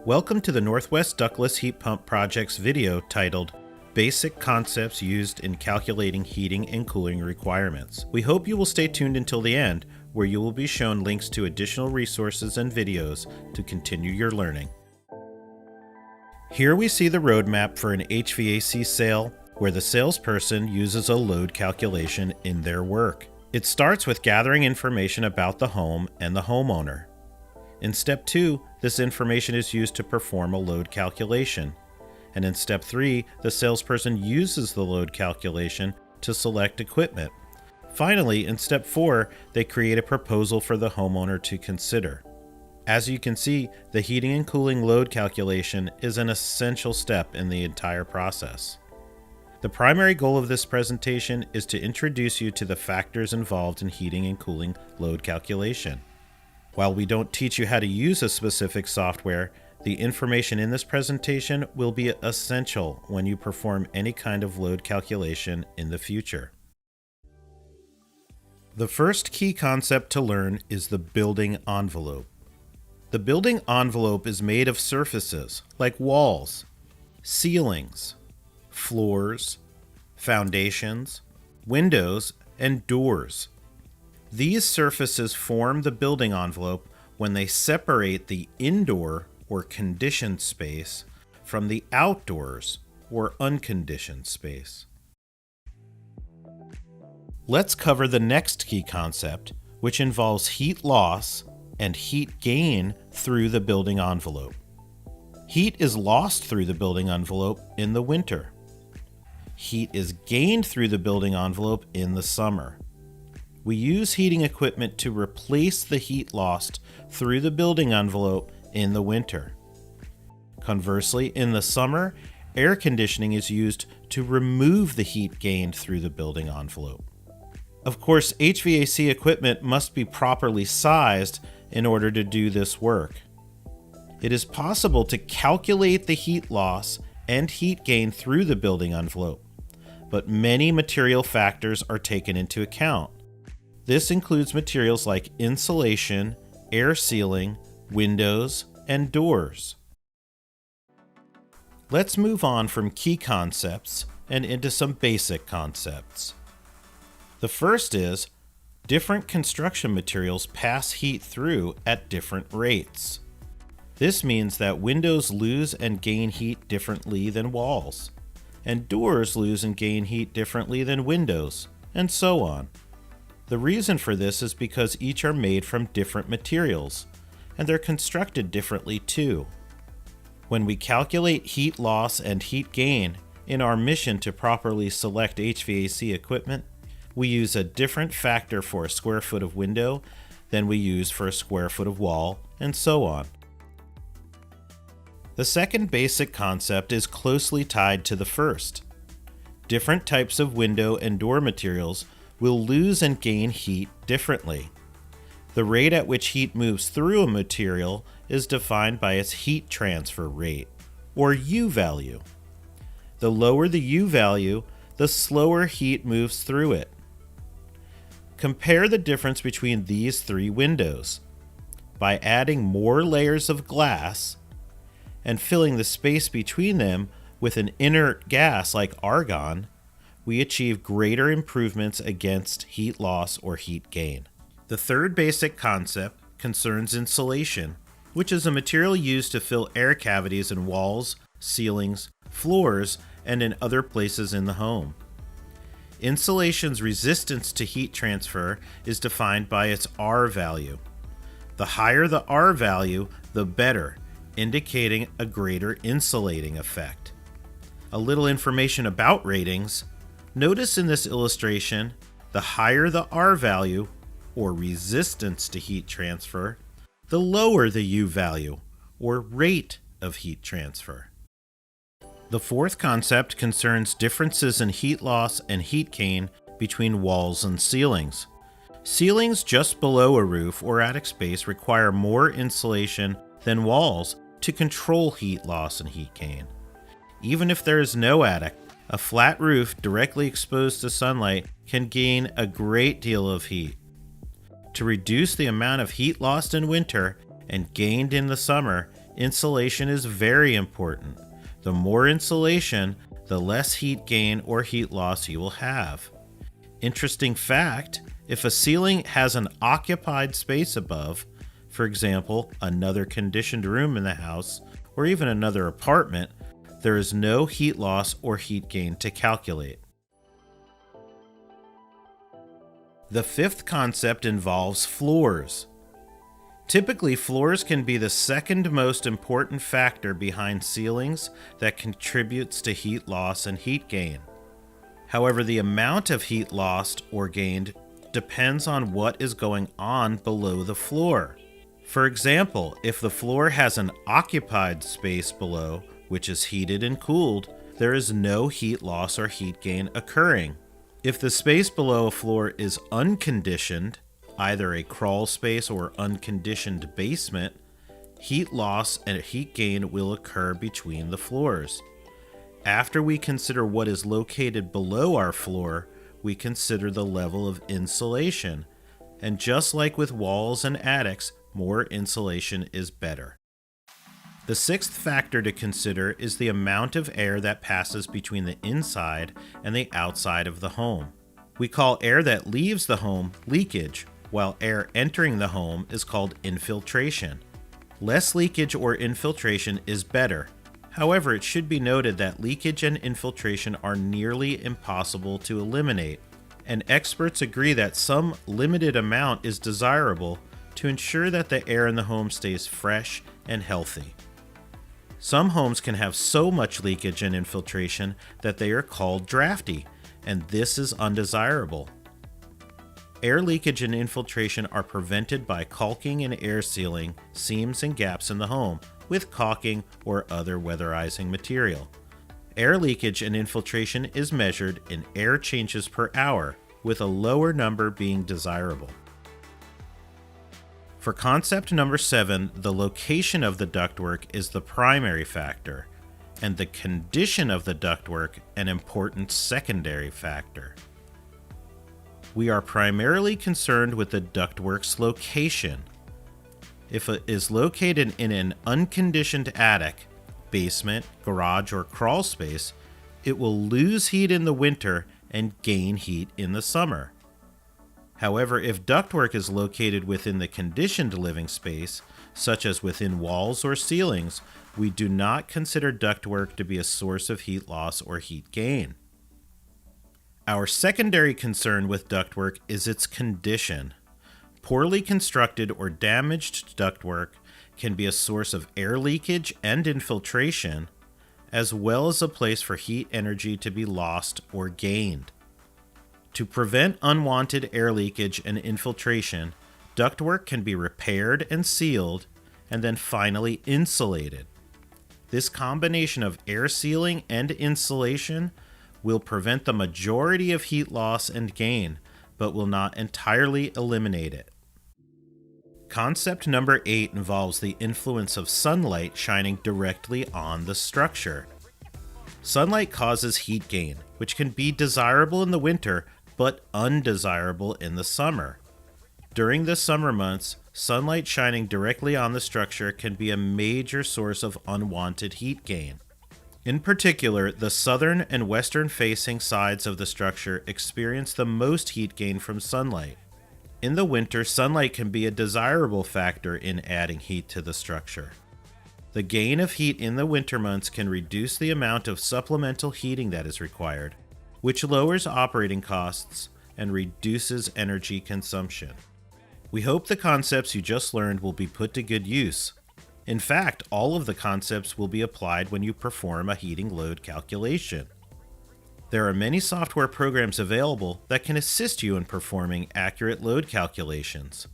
Welcome to the Northwest Ductless Heat Pump Project's video titled Basic Concepts Used in Calculating Heating and Cooling Requirements. We hope you will stay tuned until the end, where you will be shown links to additional resources and videos to continue your learning. Here we see the roadmap for an HVAC sale, where the salesperson uses a load calculation in their work. It starts with gathering information about the home and the homeowner. In step 2, this information is used to perform a load calculation. And in step 3, the salesperson uses the load calculation to select equipment. Finally, in step 4, they create a proposal for the homeowner to consider. As you can see, the heating and cooling load calculation is an essential step in the entire process. The primary goal of this presentation is to introduce you to the factors involved in heating and cooling load calculation. While we don't teach you how to use a specific software, the information in this presentation will be essential when you perform any kind of load calculation in the future. The first key concept to learn is the building envelope. The building envelope is made of surfaces like walls, ceilings, floors, foundations, windows, and doors. These surfaces form the building envelope when they separate the indoor or conditioned space from the outdoors or unconditioned space. Let's cover the next key concept, which involves heat loss and heat gain through the building envelope. Heat is lost through the building envelope in the winter. Heat is gained through the building envelope in the summer. We use heating equipment to replace the heat lost through the building envelope in the winter. Conversely, in the summer, air conditioning is used to remove the heat gained through the building envelope. Of course, HVAC equipment must be properly sized in order to do this work. It is possible to calculate the heat loss and heat gain through the building envelope, but many material factors are taken into account. This includes materials like insulation, air sealing, windows, and doors. Let's move on from key concepts and into some basic concepts. The first is, different construction materials pass heat through at different rates. This means that windows lose and gain heat differently than walls, and doors lose and gain heat differently than windows, and so on. The reason for this is because each are made from different materials, and they're constructed differently too. When we calculate heat loss and heat gain in our mission to properly select HVAC equipment, we use a different factor for a square foot of window than we use for a square foot of wall, and so on. The second basic concept is closely tied to the first. Different types of window and door materials will lose and gain heat differently. The rate at which heat moves through a material is defined by its heat transfer rate, or U value. The lower the U value, the slower heat moves through it. Compare the difference between these three windows. By adding more layers of glass and filling the space between them with an inert gas like argon, we achieve greater improvements against heat loss or heat gain. The third basic concept concerns insulation, which is a material used to fill air cavities in walls, ceilings, floors, and in other places in the home. Insulation's resistance to heat transfer is defined by its R value. The higher the R value, the better, indicating a greater insulating effect. A little information about ratings. Notice in this illustration, the higher the R value, or resistance to heat transfer, the lower the U value, or rate of heat transfer. The fourth concept concerns differences in heat loss and heat gain between walls and ceilings. Ceilings just below a roof or attic space require more insulation than walls to control heat loss and heat gain. Even if there is no attic, a flat roof directly exposed to sunlight can gain a great deal of heat. To reduce the amount of heat lost in winter and gained in the summer, Insulation is very important. The more insulation, the less heat gain or heat loss you will have. Interesting fact, if a ceiling has an occupied space above, for example, another conditioned room in the house, or even another apartment, there is no heat loss or heat gain to calculate. The fifth concept involves floors. Typically, floors can be the second most important factor behind ceilings that contributes to heat loss and heat gain. However, the amount of heat lost or gained depends on what is going on below the floor. For example, if the floor has an occupied space below, which is heated and cooled, there is no heat loss or heat gain occurring. If the space below a floor is unconditioned, either a crawl space or unconditioned basement, heat loss and heat gain will occur between the floors. After we consider what is located below our floor, we consider the level of insulation. And just like with walls and attics, more insulation is better. The sixth factor to consider is the amount of air that passes between the inside and the outside of the home. We call air that leaves the home leakage, while air entering the home is called infiltration. Less leakage or infiltration is better. However, it should be noted that leakage and infiltration are nearly impossible to eliminate, and experts agree that some limited amount is desirable to ensure that the air in the home stays fresh and healthy. Some homes can have so much leakage and infiltration that they are called drafty, and this is undesirable. Air leakage and infiltration are prevented by caulking and air sealing seams and gaps in the home with caulking or other weatherizing material. Air leakage and infiltration is measured in air changes per hour, with a lower number being desirable. For concept number 7, the location of the ductwork is the primary factor, and the condition of the ductwork an important secondary factor. We are primarily concerned with the ductwork's location. If it is located in an unconditioned attic, basement, garage, or crawl space, it will lose heat in the winter and gain heat in the summer. However, if ductwork is located within the conditioned living space, such as within walls or ceilings, we do not consider ductwork to be a source of heat loss or heat gain. Our secondary concern with ductwork is its condition. Poorly constructed or damaged ductwork can be a source of air leakage and infiltration, as well as a place for heat energy to be lost or gained. To prevent unwanted air leakage and infiltration, ductwork can be repaired and sealed, and then finally insulated. This combination of air sealing and insulation will prevent the majority of heat loss and gain, but will not entirely eliminate it. Concept number 8 involves the influence of sunlight shining directly on the structure. Sunlight causes heat gain, which can be desirable in the winter, but undesirable in the summer. During the summer months, sunlight shining directly on the structure can be a major source of unwanted heat gain. In particular, the southern and western facing sides of the structure experience the most heat gain from sunlight. In the winter, sunlight can be a desirable factor in adding heat to the structure. The gain of heat in the winter months can reduce the amount of supplemental heating that is required, which lowers operating costs and reduces energy consumption. We hope the concepts you just learned will be put to good use. In fact, all of the concepts will be applied when you perform a heating load calculation. There are many software programs available that can assist you in performing accurate load calculations.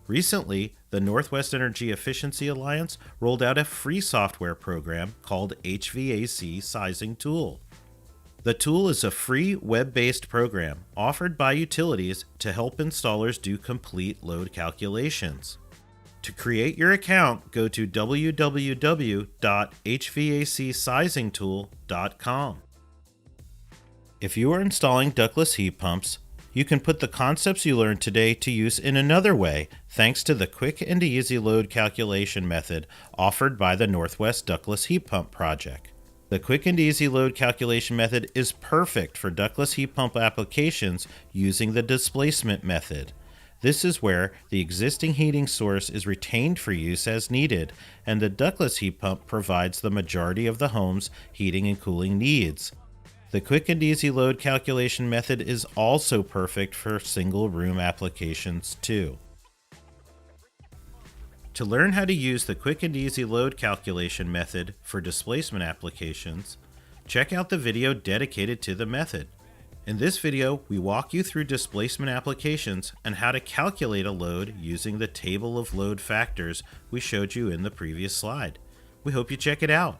Recently, the Northwest Energy Efficiency Alliance rolled out a free software program called HVAC Sizing Tool. The tool is a free web-based program offered by utilities to help installers do complete load calculations. To create your account, go to www.hvacsizingtool.com. If you are installing ductless heat pumps, You can put the concepts you learned today to use in another way thanks to the quick and easy load calculation method offered by the Northwest Ductless Heat Pump Project. The quick and easy load calculation method is perfect for ductless heat pump applications using the displacement method. This is where the existing heating source is retained for use as needed, and the ductless heat pump provides the majority of the home's heating and cooling needs. The quick and easy load calculation method is also perfect for single room applications too. To learn how to use the quick and easy load calculation method for displacement applications, check out the video dedicated to the method. In this video, we walk you through displacement applications and how to calculate a load using the table of load factors we showed you in the previous slide. We hope you check it out.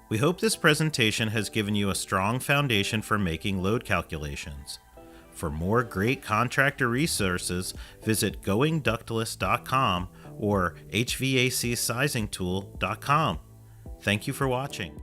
We hope this presentation has given you a strong foundation for making load calculations. For more great contractor resources, visit goingductless.com or hvacsizingtool.com. Thank you for watching.